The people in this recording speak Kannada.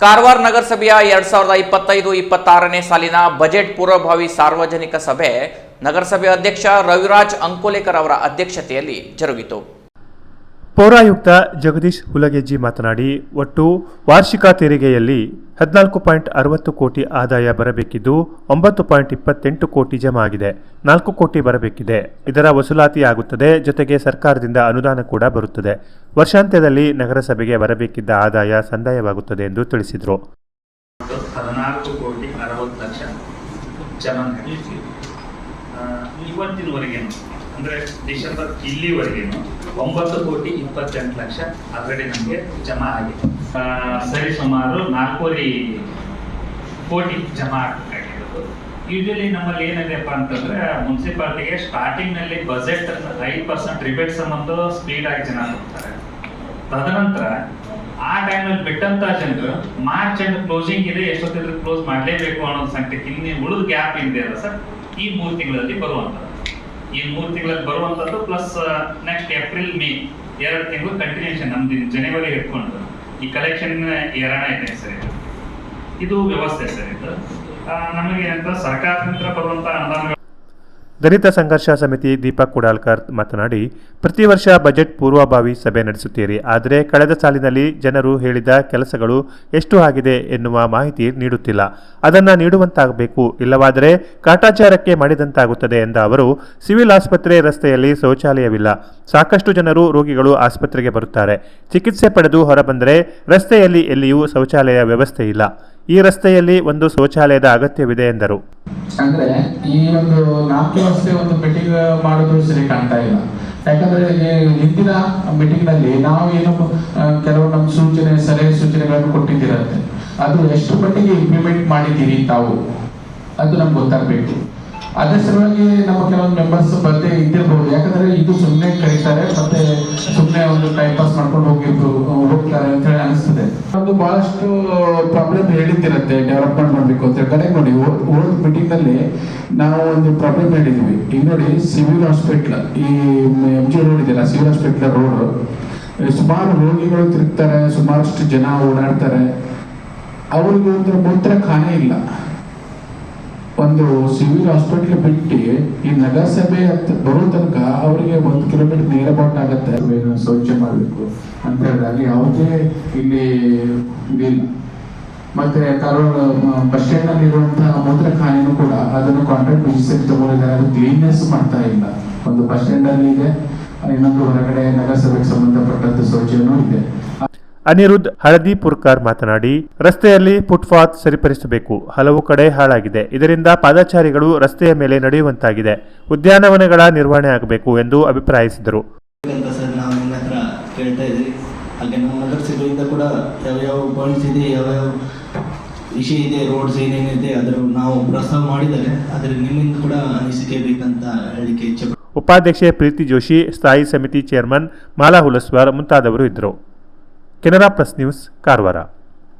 ಕಾರವಾರ ನಗರಸಭೆಯ 2025-26ನೇ ಸಾಲಿನ ಬಜೆಟ್ ಪೂರ್ವಭಾವಿ ಸಾರ್ವಜನಿಕ ಸಭೆ ನಗರಸಭೆ ಅಧ್ಯಕ್ಷ ರವಿರಾಜ್ ಅಂಕೋಲೇಕರ್ ಅವರ ಅಧ್ಯಕ್ಷತೆಯಲ್ಲಿ ಜರುಗಿತು. ಪೌರಾಯುಕ್ತ ಜಗದೀಶ್ ಹುಲಗೆಜ್ಜಿ ಮಾತನಾಡಿ, ಒಟ್ಟು ವಾರ್ಷಿಕ ತೆರಿಗೆಯಲ್ಲಿ 14.60 ಕೋಟಿ ಆದಾಯ ಬರಬೇಕಿದ್ದು 9.28 ಕೋಟಿ ಜಮಾ ಆಗಿದೆ. 4 ಕೋಟಿ ಬರಬೇಕಿದೆ. ಇದರ ವಸೂಲಾತಿ ಆಗುತ್ತದೆ. ಜೊತೆಗೆ ಸರ್ಕಾರದಿಂದ ಅನುದಾನ ಕೂಡ ಬರುತ್ತದೆ. ವರ್ಷಾಂತ್ಯದಲ್ಲಿ ನಗರಸಭೆಗೆ ಬರಬೇಕಿದ್ದ ಆದಾಯ ಸಂದಾಯವಾಗುತ್ತದೆ ಎಂದು ತಿಳಿಸಿದರು. 14 ಕೋಟಿ 60 ಲಕ್ಷ ಜಮಾ ಇವತ್ತಿನವರೆಗೇನು ಅಂದರೆ ಡಿಸೆಂಬರ್ ಇಲ್ಲಿವರೆಗೇನು 9 ಕೋಟಿ 28 ಲಕ್ಷ ಆಲ್ರೆಡಿ ನಮಗೆ ಜಮಾ ಆಗಿದೆ. ಸರಿ ಸುಮಾರು 4 ಕೋಟಿ ಜಮಾ ಆಗಬೇಕಾಗಿರೋದು. ಯೂಶಲಿ ನಮ್ಮಲ್ಲಿ ಏನಿದೆಪ್ಪ ಅಂತಂದ್ರೆ ಮುನ್ಸಿಪಾಲಿಟಿಗೆ ಸ್ಟಾರ್ಟಿಂಗ್ನಲ್ಲಿ ಬಜೆಟ್ 5% ರಿಬೇಟ್ ಸಂಬಂಧ ಸ್ಪೀಡ್ ಆಗಿ ಜನ ಕೊಡ್ತಾರೆ. ತದನಂತರ ಆ ಟೈಮಲ್ಲಿ ಬಿಟ್ಟಂತ ಜನರು ಮಾರ್ಚ್ ಅಂಡ್ ಕ್ಲೋಸಿಂಗ್ ಇದೆ, ಎಷ್ಟೊತ್ತಿದ್ರು ಕ್ಲೋಸ್ ಮಾಡಲೇಬೇಕು ಅನ್ನೋ ಸಂಖ್ಯೆ ಇಲ್ಲಿ ಉಳಿದ ಗ್ಯಾಪ್ ಇದೆ ಸರ್. ಈ 3 ತಿಂಗಳಲ್ಲಿ ಬರುವಂಥದ್ದು, ಈ 3 ತಿಂಗಳಲ್ಲಿ ಬರುವಂಥದ್ದು ಪ್ಲಸ್ ನೆಕ್ಸ್ಟ್ ಏಪ್ರಿಲ್ ಮೇ 2 ತಿಂಗಳು ಕಂಟಿನ್ಯೂಷನ್ ನಮ್ದು ಜನವರಿ ಹಿಡ್ಕೊಂಡು ಈ ಕಲೆಕ್ಷನ್ ಏರಣ ಇದೆ ಸರ್. ಇದು ವ್ಯವಸ್ಥೆ ಸರ್. ಇದು ನಮಗೆ ಅಂತ ಸರ್ಕಾರದಿಂದ ಬರುವಂಥ ಅನುದಾನ. ದಲಿತ ಸಂಘರ್ಷ ಸಮಿತಿ ದೀಪಕ್ ಕುಡಾಲ್ಕರ್ ಮಾತನಾಡಿ, ಪ್ರತಿ ವರ್ಷ ಬಜೆಟ್ ಪೂರ್ವಭಾವಿ ಸಭೆ ನಡೆಸುತ್ತೀರಿ, ಆದರೆ ಕಳೆದ ಸಾಲಿನಲ್ಲಿ ಜನರು ಹೇಳಿದ ಕೆಲಸಗಳು ಎಷ್ಟು ಆಗಿದೆ ಎನ್ನುವ ಮಾಹಿತಿ ನೀಡುತ್ತಿಲ್ಲ. ಅದನ್ನು ನೀಡುವಂತಾಗಬೇಕು, ಇಲ್ಲವಾದರೆ ಕಾಟಾಚಾರಕ್ಕೆ ಮಾಡಿದಂತಾಗುತ್ತದೆ ಎಂದ ಅವರು, ಸಿವಿಲ್ ಆಸ್ಪತ್ರೆ ರಸ್ತೆಯಲ್ಲಿ ಶೌಚಾಲಯವಿಲ್ಲ. ಸಾಕಷ್ಟು ಜನರು ರೋಗಿಗಳು ಆಸ್ಪತ್ರೆಗೆ ಬರುತ್ತಾರೆ, ಚಿಕಿತ್ಸೆ ಪಡೆದು ಹೊರಬಂದರೆ ರಸ್ತೆಯಲ್ಲಿ ಎಲ್ಲಿಯೂ ಶೌಚಾಲಯ ವ್ಯವಸ್ಥೆ ಇಲ್ಲ. ಈ ರಸ್ತೆಯಲ್ಲಿ ಒಂದು ಶೌಚಾಲಯದ ಅಗತ್ಯವಿದೆ ಎಂದರು. ಅಂದ್ರೆ ಈ ಒಂದು 4 ವರ್ಷ ಒಂದು ಮೀಟಿಂಗ್ ಮಾಡೋದು ಸರಿ ಕಾಣ್ತಾ ಇಲ್ಲ. ಯಾಕಂದ್ರೆ ಹಿಂದಿನ ಮೀಟಿಂಗ್ ನಲ್ಲಿ ನಾವು ಏನು ಕೆಲವು ನಮ್ಮ ಸಲಹೆ ಸೂಚನೆಗಳನ್ನು ಕೊಟ್ಟಿದ್ದೀರಂತೆ, ಅದು ಎಷ್ಟು ಮಟ್ಟಿಗೆ ಇಂಪ್ಲಿಮೆಂಟ್ ಮಾಡಿದ್ದೀರಿ ತಾವು, ಅದು ನಮ್ಗೆ ಗೊತ್ತಾಗಬೇಕು. ಅದೇ ಸಲುವಾಗಿ ನಮ್ಮ ಕೆಲವೊಂದು ಮೆಂಬರ್ಸ್ ಬರ್ದೇ ಇದ್ದಿರ್ಬೋದು. ಯಾಕಂದ್ರೆ ಇದು ಸುಮ್ಮನೆ ಕರೀತಾರೆ, ಮತ್ತೆ ಸುಮ್ಮನೆ ಒಂದು ಟೈಮ್ ಪಾಸ್ ಮಾಡ್ಕೊಂಡು ಹೋಗ್ತಾರೆ ಅಂತ ಹೇಳಿ ಅನಿಸ್ತದೆ. ಒಂದು ಬಹಳಷ್ಟು ಪ್ರಾಬ್ಲಮ್ ಹೇಳಿದ್ದಿರತ್ತೆ, ಡೆವಲಪ್ಮೆಂಟ್ ಮಾಡಬೇಕು ಅಂತ ಹೇಳಿ. ನೋಡಿ, ಓಲ್ಡ್ ಮೀಟಿಂಗ್ ನಲ್ಲಿ ನಾವು ಒಂದು ಪ್ರಾಬ್ಲಮ್ ಹೇಳಿದ್ವಿ. ಈಗ ನೋಡಿ, ಸಿವಿಲ್ ಹಾಸ್ಪಿಟ್ಲ್ ಈ MG ರೋಡ್ ಇದೆಯಲ್ಲ, ಸಿವಿಲ್ ಹಾಸ್ಪಿಟ್ಲ್ ರೋಡ್, ಸುಮಾರು ರೋಗಿಗಳು ತಿರುಗ್ತಾರೆ, ಸುಮಾರಷ್ಟು ಜನ ಓಡಾಡ್ತಾರೆ. ಅವ್ರಿಗೆ ಒಂದು ಮೂತ್ರಖಾನೆ ಇಲ್ಲ. ಒಂದು ಸಿವಿಲ್ ಹಾಸ್ಪಿಟಲ್ ಬಿಟ್ಟು ಈ ನಗರಸಭೆ ಬರೋ ತನಕ ಅವರಿಗೆ 1 ಕಿಲೋಮೀಟರ್ ನೇರ ಬಾಟ್ ಆಗುತ್ತೆ. ಶೌಚ ಮಾಡಬೇಕು ಅಂತ ಹೇಳಿದಾಗ ಯಾವುದೇ ಇಲ್ಲಿ ಇದಿಲ್ಲ. ಮತ್ತೆ ಕಾರವಾರ ಬಸ್ ಸ್ಟ್ಯಾಂಡ್ ನಲ್ಲಿ ಇರುವಂತಹ ಮೂತ್ರಖಾನೆನೂ ಕೂಡ ಅದನ್ನು ಕಾಂಟ್ರಾಕ್ಟ್ ಬೇಸಿಸ್ ತಗೊಂಡಿದ್ದಾರೆ. ಅದು ಕ್ಲೀನ್ನೆಸ್ ಮಾಡ್ತಾ ಇಲ್ಲ. ಒಂದು ಬಸ್ ಸ್ಟ್ಯಾಂಡ್ ಅಲ್ಲಿ ಇದೆ, ಇನ್ನೊಂದು ಹೊರಗಡೆ ನಗರಸಭೆಗೆ ಸಂಬಂಧಪಟ್ಟಂತ ಶೌಚಾಲಯನೂ ಇದೆ. ಅನಿರುದ್ಧ್ ಹಳದಿಪುರ್ಕರ್ ಮಾತನಾಡಿ, ರಸ್ತೆಯಲ್ಲಿ ಫುಟ್ಪಾತ್ ಸರಿಪಡಿಸಬೇಕು, ಹಲವು ಕಡೆ ಹಾಳಾಗಿದೆ. ಇದರಿಂದ ಪಾದಚಾರಿಗಳು ರಸ್ತೆಯ ಮೇಲೆ ನಡೆಯುವಂತಾಗಿದೆ. ಉದ್ಯಾನವನಗಳ ನಿರ್ವಹಣೆ ಆಗಬೇಕು ಎಂದು ಅಭಿಪ್ರಾಯಿಸಿದರು. ನಾವು ನಿಮ್ಮ ಹತ್ರ ಕೇಳ್ತಾ ಇದ್ವಿ, ಹಾಗೆ ನಮ್ಮ ನಗರಸಭೆಯಿಂದ ಕೂಡ ಯಾವ್ಯಾವ ಪಾಯಿಂಟ್ಸ್ ಇದೆ, ಯಾವ್ಯಾವ ವಿಷಯ ಇದೆ, ರೋಡ್ಸ್ ಏನೇನಿದೆ ಅದರ ನಾವು ಪ್ರಸ್ತಾವ ಮಾಡಿದರೆ ಅದರ ನಿಮ್ಮಿಂದ ಕೂಡ ಅನಿಸಿಕೆ ಬೇಕಂತ ಹೇಳಿಕೆ ಇಚ್ಛೆ. ಉಪಾಧ್ಯಕ್ಷೆ ಪ್ರೀತಿ ಜೋಶಿ, ಸ್ಥಾಯಿ ಸಮಿತಿ ಚೇರ್ಮನ್ ಮಾಲಾ ಹುಲಸ್ವಾರ್ ಮುಂತಾದವರು ಇದ್ದರು. Canara plus news, Karwar.